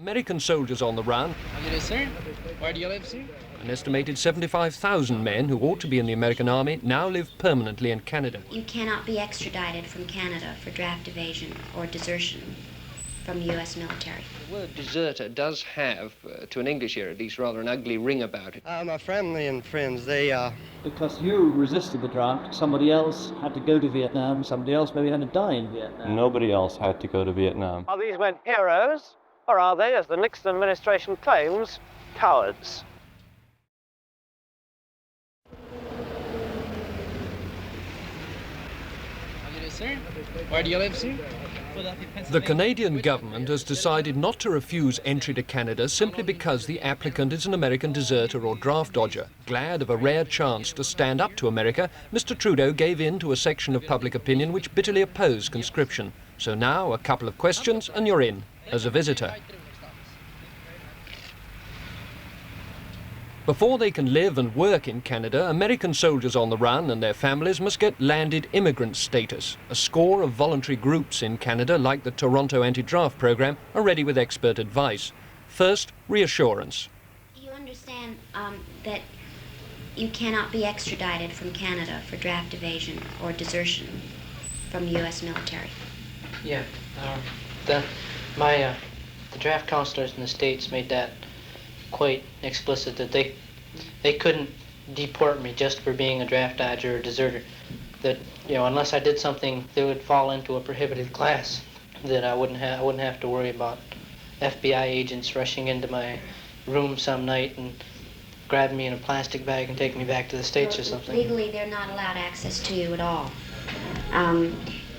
American soldiers on the run. How do you do, sir? Where do you live, sir? An estimated 75,000 men who ought to be in the American Army now live permanently in Canada. You cannot be extradited from Canada for draft evasion or desertion from the U.S. military. The word deserter does have, to an English ear at least, rather an ugly ring about it. My family and friends, they... Because you resisted the draft, somebody else had to go to Vietnam, somebody else maybe had to die in Vietnam. Nobody else had to go to Vietnam. Are these men heroes, or are they, as the Nixon administration claims, cowards? How do you do, sir? Where do you live, sir? The Canadian government has decided not to refuse entry to Canada simply because the applicant is an American deserter or draft dodger. Glad of a rare chance to stand up to America, Mr. Trudeau gave in to a section of public opinion which bitterly opposed conscription. So now, a couple of questions and you're in, as a visitor. Before they can live and work in Canada, American soldiers on the run and their families must get landed immigrant status. A score of voluntary groups in Canada, like the Toronto anti-draft program, are ready with expert advice. First, reassurance. You understand that you cannot be extradited from Canada for draft evasion or desertion from the U.S. military. Yeah. The draft counselors in the States made that quite explicit, that they couldn't deport me just for being a draft dodger or deserter. That, you know, unless I did something that would fall into a prohibited class, that I wouldn't have to worry about FBI agents rushing into my room some night and grabbing me in a plastic bag and taking me back to the States or something. Legally, they're not allowed access to you at all.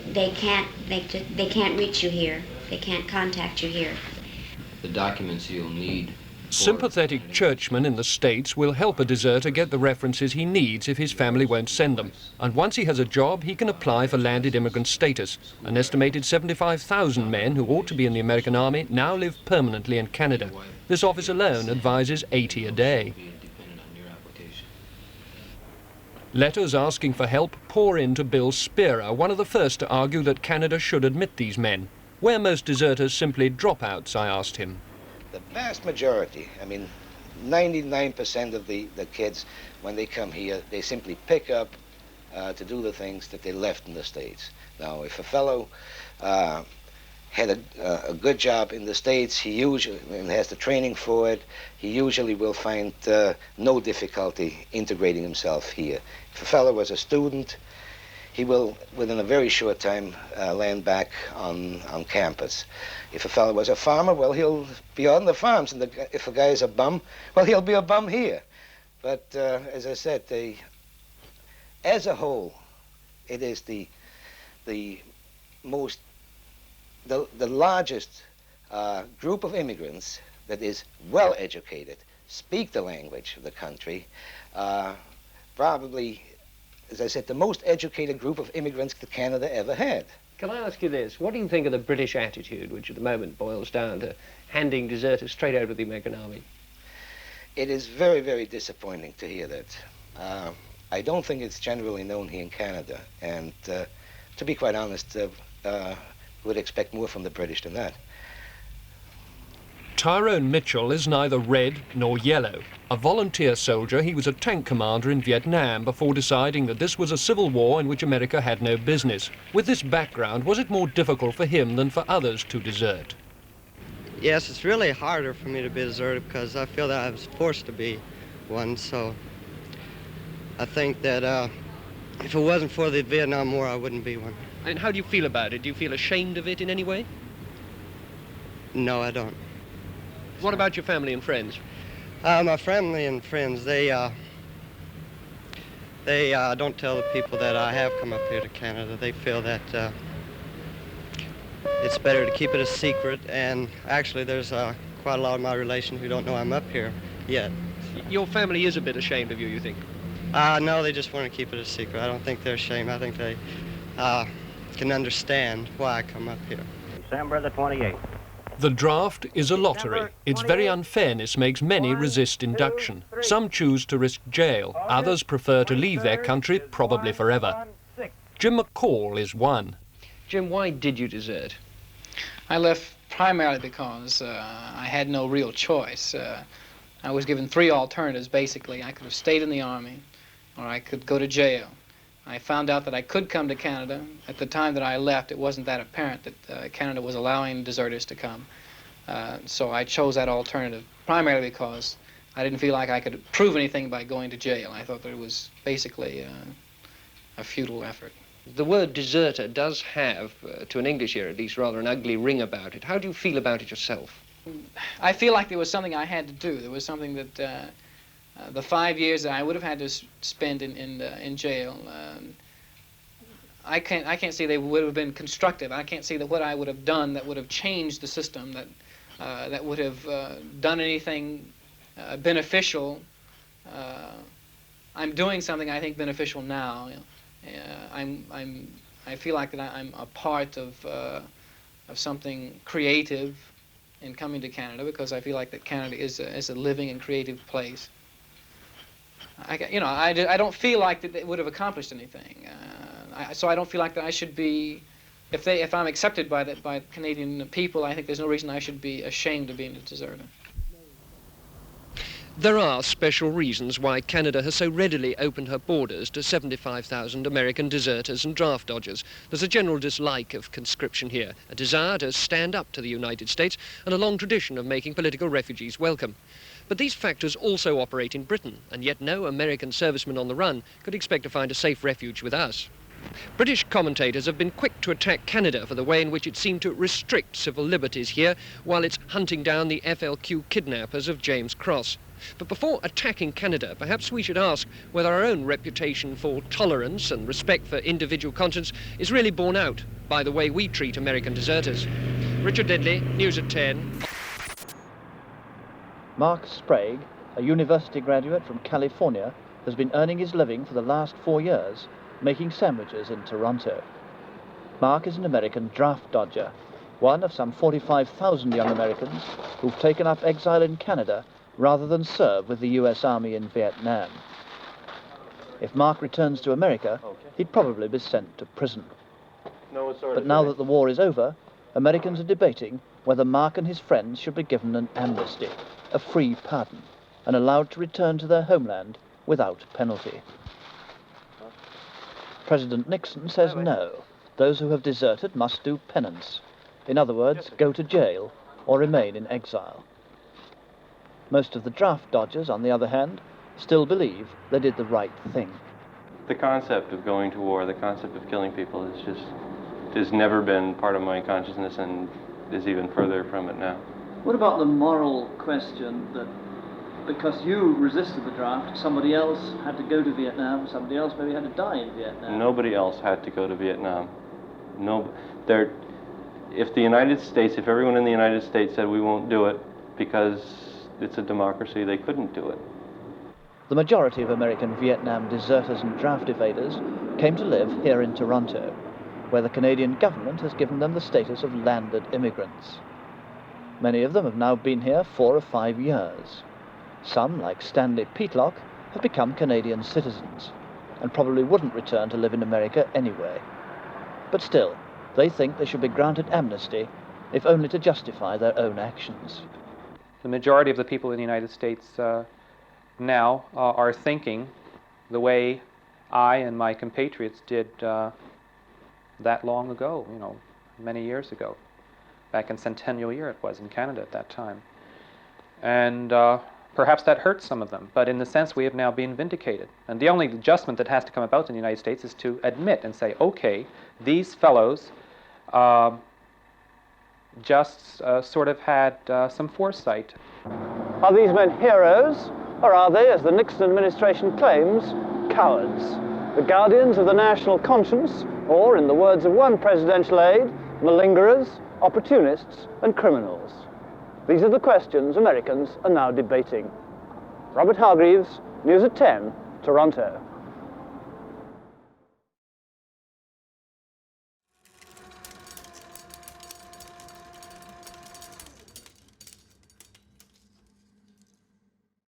They can't reach you here. They can't contact you here. The documents you'll need. Sympathetic churchmen in the States will help a deserter get the references he needs if his family won't send them. And once he has a job, he can apply for landed immigrant status. An estimated 75,000 men who ought to be in the American Army now live permanently in Canada. This office alone advises 80 a day. Letters asking for help pour in to Bill Spearer, one of the first to argue that Canada should admit these men. Were most deserters simply dropouts, I asked him. The vast majority, I mean, 99% of the kids, when they come here, they simply pick up to do the things that they left in the States. Now, if a fellow had a good job in the States, he usually, and has the training for it, he usually will find no difficulty integrating himself here. If a fellow was a student, he will, within a very short time, land back on campus. If a fellow was a farmer, well, he'll be on the farms. And if a guy is a bum, well, he'll be a bum here. But as I said, as a whole, it is the largest group of immigrants that is well educated, speak the language of the country, probably, as I said, the most educated group of immigrants that Canada ever had. Can I ask you this? What do you think of the British attitude, which at the moment boils down to handing deserters straight over to the American Army? It is very, very disappointing to hear that. I don't think it's generally known here in Canada, and to be quite honest, would expect more from the British than that. Tyrone Mitchell is neither red nor yellow. A volunteer soldier, he was a tank commander in Vietnam before deciding that this was a civil war in which America had no business. With this background, was it more difficult for him than for others to desert? Yes, it's really harder for me to be a deserter because I feel that I was forced to be one, so I think that if it wasn't for the Vietnam War, I wouldn't be one. And how do you feel about it? Do you feel ashamed of it in any way? No, I don't. What about your family and friends? My family and friends, they don't tell the people that I have come up here to Canada. They feel that it's better to keep it a secret, and actually there's quite a lot of my relations who don't know I'm up here yet. Your family is a bit ashamed of you, you think? No, they just want to keep it a secret. I don't think they're ashamed. I think they can understand why I come up here. December the 28th. The draft is a lottery. Its very unfairness makes many resist induction. Some choose to risk jail. Others prefer to leave their country, probably forever. Jim McCall is one. Jim, why did you desert? I left primarily because I had no real choice. I was given three alternatives, basically. I could have stayed in the Army, or I could go to jail. I found out that I could come to Canada. At the time that I left, it wasn't that apparent that Canada was allowing deserters to come. So I chose that alternative, primarily because I didn't feel like I could prove anything by going to jail. I thought that it was basically a futile effort. The word deserter does have, to an English ear at least, rather an ugly ring about it. How do you feel about it yourself? I feel like there was something I had to do. There was something that the 5 years that I would have had to spend in jail, I can't say they would have been constructive. I can't say that what I would have done that would have changed the system, that would have done anything beneficial. I'm doing something I think beneficial now. I feel like that I'm a part of something creative in coming to Canada, because I feel like that Canada is a living and creative place. I don't feel like that it would have accomplished anything. So I don't feel like that I should be, if I'm accepted by Canadian people, I think there's no reason I should be ashamed of being a deserter. There are special reasons why Canada has so readily opened her borders to 75,000 American deserters and draft dodgers. There's a general dislike of conscription here, a desire to stand up to the United States, and a long tradition of making political refugees welcome. But these factors also operate in Britain, and yet no American serviceman on the run could expect to find a safe refuge with us. British commentators have been quick to attack Canada for the way in which it seemed to restrict civil liberties here while it's hunting down the FLQ kidnappers of James Cross. But before attacking Canada, perhaps we should ask whether our own reputation for tolerance and respect for individual conscience is really borne out by the way we treat American deserters. Richard Lindley, News at 10. Mark Sprague, a university graduate from California, has been earning his living for the last 4 years making sandwiches in Toronto. Mark is an American draft dodger, one of some 45,000 young Americans who've taken up exile in Canada rather than serve with the US Army in Vietnam. If Mark returns to America, he'd probably be sent to prison. But now that the war is over, Americans are debating whether Mark and his friends should be given an amnesty, a free pardon, and allowed to return to their homeland without penalty. President Nixon says no. Those who have deserted must do penance. In other words, go to jail or remain in exile. Most of the draft dodgers, on the other hand, still believe they did the right thing. The concept of going to war, the concept of killing people has never been part of my consciousness and is even further from it now. What about the moral question that because you resisted the draft, somebody else had to go to Vietnam, somebody else maybe had to die in Vietnam? Nobody else had to go to Vietnam. If the United States, if everyone in the United States said we won't do it because it's a democracy, they couldn't do it. The majority of American Vietnam deserters and draft evaders came to live here in Toronto, where the Canadian government has given them the status of landed immigrants. Many of them have now been here 4 or 5 years. Some, like Stanley Peatlock, have become Canadian citizens and probably wouldn't return to live in America anyway. But still, they think they should be granted amnesty, if only to justify their own actions. The majority of the people in the United States now are thinking the way I and my compatriots did that long ago, many years ago. Back in Centennial Year it was in Canada at that time. And perhaps that hurts some of them, but in the sense we have now been vindicated. And the only adjustment that has to come about in the United States is to admit and say, okay, these fellows just sort of had some foresight. Are these men heroes, or are they, as the Nixon administration claims, cowards? The guardians of the national conscience, or, in the words of one presidential aide, malingerers, opportunists, and criminals? These are the questions Americans are now debating. Robert Hargreaves, News at 10, Toronto.